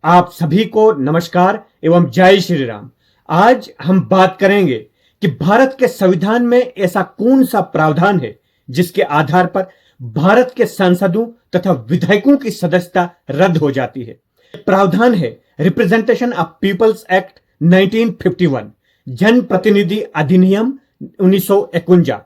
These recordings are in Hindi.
आप सभी को नमस्कार एवं जय श्री राम। आज हम बात करेंगे कि भारत के संविधान में ऐसा कौन सा प्रावधान है जिसके आधार पर भारत के सांसदों तथा विधायकों की सदस्यता रद्द हो जाती है। प्रावधान है रिप्रेजेंटेशन ऑफ पीपल्स एक्ट 1951, जन प्रतिनिधि अधिनियम 1951।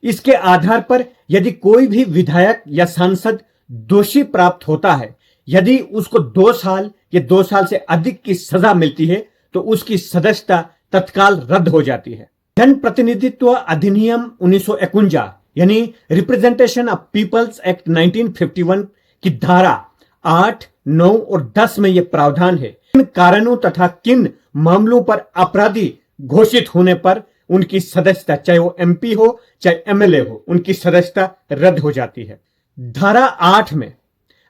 इसके आधार पर यदि कोई भी विधायक या सांसद दोषी प्राप्त होता है, यदि उसको 2 साल या 2 साल से अधिक की सजा मिलती है तो उसकी सदस्यता तत्काल रद्द हो जाती है। जन प्रतिनिधित्व अधिनियम 1951 यानी रिप्रेजेंटेशन ऑफ पीपल्स एक्ट 1951 की धारा 8, 9 और 10 में यह प्रावधान है किन कारणों तथा किन मामलों पर अपराधी घोषित होने पर उनकी सदस्यता, चाहे वो एमपी हो चाहे एमएलए हो, उनकी सदस्यता रद्द हो जाती है। धारा 8 में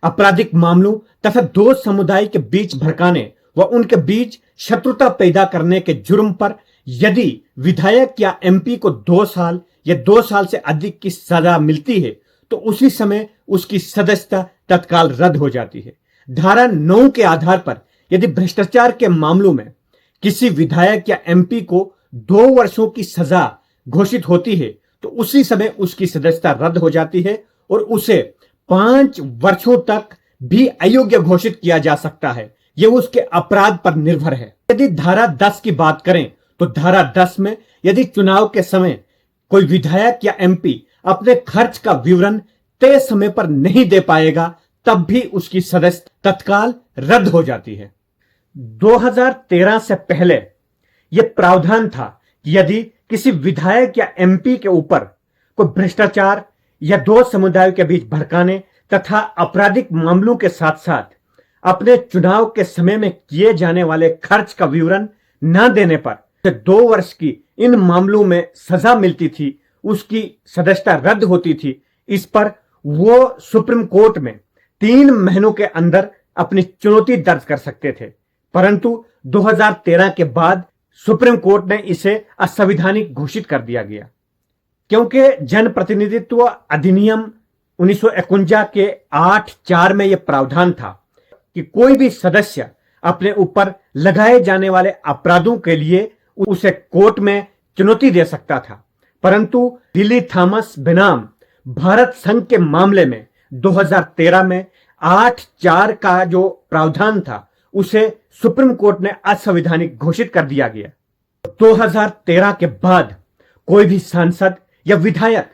आपराधिक मामलों तथा 2 समुदाय के बीच भड़काने व उनके बीच शत्रुता पैदा करने के जुर्म पर यदि विधायक या एमपी को 2 साल या 2 साल से अधिक की सजा मिलती है तो उसी समय उसकी सदस्यता तत्काल रद्द हो जाती है। धारा 9 के आधार पर यदि भ्रष्टाचार के मामलों में किसी विधायक या एमपी को 2 वर्षों की सजा घोषित होती है तो उसी समय उसकी सदस्यता रद्द हो जाती है और उसे 5 वर्षों तक भी अयोग्य घोषित किया जा सकता है। यह उसके अपराध पर निर्भर है। यदि धारा 10 की बात करें तो धारा 10 में यदि चुनाव के समय कोई विधायक या एमपी अपने खर्च का विवरण तय समय पर नहीं दे पाएगा तब भी उसकी सदस्यता तत्काल रद्द हो जाती है। 2013 से पहले यह प्रावधान था कि यदि किसी विधायक या एमपी के ऊपर कोई भ्रष्टाचार या 2 समुदायों के बीच भड़काने तथा आपराधिक मामलों के साथ साथ अपने चुनाव के समय में किए जाने वाले खर्च का विवरण न देने पर 2 वर्ष की इन मामलों में सजा मिलती थी, उसकी सदस्यता रद्द होती थी। इस पर वो सुप्रीम कोर्ट में 3 महीनों के अंदर अपनी चुनौती दर्ज कर सकते थे, परंतु 2013 के बाद सुप्रीम कोर्ट ने इसे असंवैधानिक घोषित कर दिया गया, क्योंकि जन प्रतिनिधित्व अधिनियम 1951 के 8(4) में यह प्रावधान था कि कोई भी सदस्य अपने ऊपर लगाए जाने वाले अपराधों के लिए उसे कोर्ट में चुनौती दे सकता था, परंतु लिली थॉमस बनाम भारत संघ के मामले में 2013 में 8(4) का जो प्रावधान था उसे सुप्रीम कोर्ट ने असंवैधानिक घोषित कर दिया गया। 2013 के बाद कोई भी सांसद या विधायक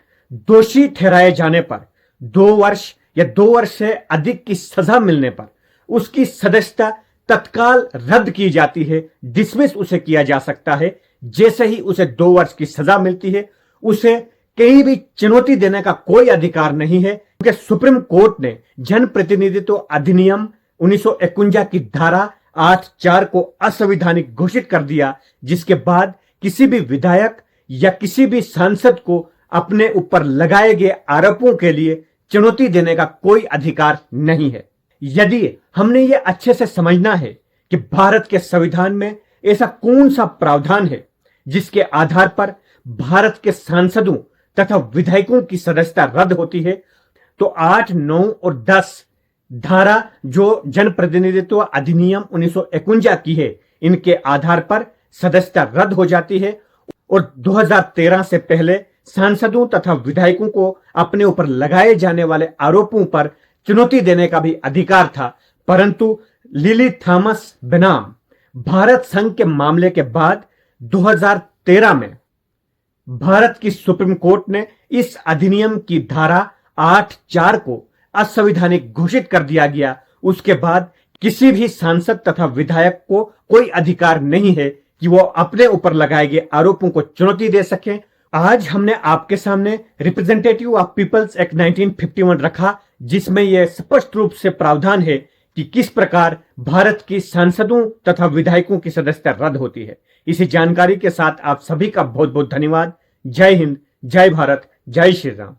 दोषी ठहराए जाने पर 2 वर्ष या 2 वर्ष से अधिक की सजा मिलने पर उसकी सदस्यता तत्काल रद्द की जाती है, डिसमिस उसे किया जा सकता है। जैसे ही उसे 2 वर्ष की सजा मिलती है उसे कहीं भी चुनौती देने का कोई अधिकार नहीं है, क्योंकि सुप्रीम कोर्ट ने जन प्रतिनिधित्व अधिनियम 1951 की धारा 8(4) को असंवैधानिक घोषित कर दिया, जिसके बाद किसी भी विधायक या किसी भी सांसद को अपने ऊपर लगाए गए आरोपों के लिए चुनौती देने का कोई अधिकार नहीं है। यदि हमने ये अच्छे से समझना है कि भारत के संविधान में ऐसा कौन सा प्रावधान है जिसके आधार पर भारत के सांसदों तथा विधायकों की सदस्यता रद्द होती है, तो 8, 9 और 10 धारा जो जन प्रतिनिधित्व अधिनियम 1951 की है, इनके आधार पर सदस्यता रद्द हो जाती है और 2013 से पहले सांसदों तथा विधायकों को अपने ऊपर लगाए जाने वाले आरोपों पर चुनौती देने का भी अधिकार था, परंतु लिली थॉमस बनाम भारत संघ के मामले के बाद 2013 में भारत की सुप्रीम कोर्ट ने इस अधिनियम की धारा 8(4) को असंवैधानिक घोषित कर दिया गया। उसके बाद किसी भी सांसद तथा विधायक को कोई अधिकार नहीं है कि वो अपने ऊपर लगाए गए आरोपों को चुनौती दे सके। आज हमने आपके सामने रिप्रेजेंटेटिव ऑफ पीपल्स एक्ट 1951 रखा, जिसमें यह स्पष्ट रूप से प्रावधान है कि किस प्रकार भारत की सांसदों तथा विधायकों की सदस्यता रद्द होती है। इसी जानकारी के साथ आप सभी का बहुत बहुत धन्यवाद। जय हिंद, जय भारत, जय श्री राम।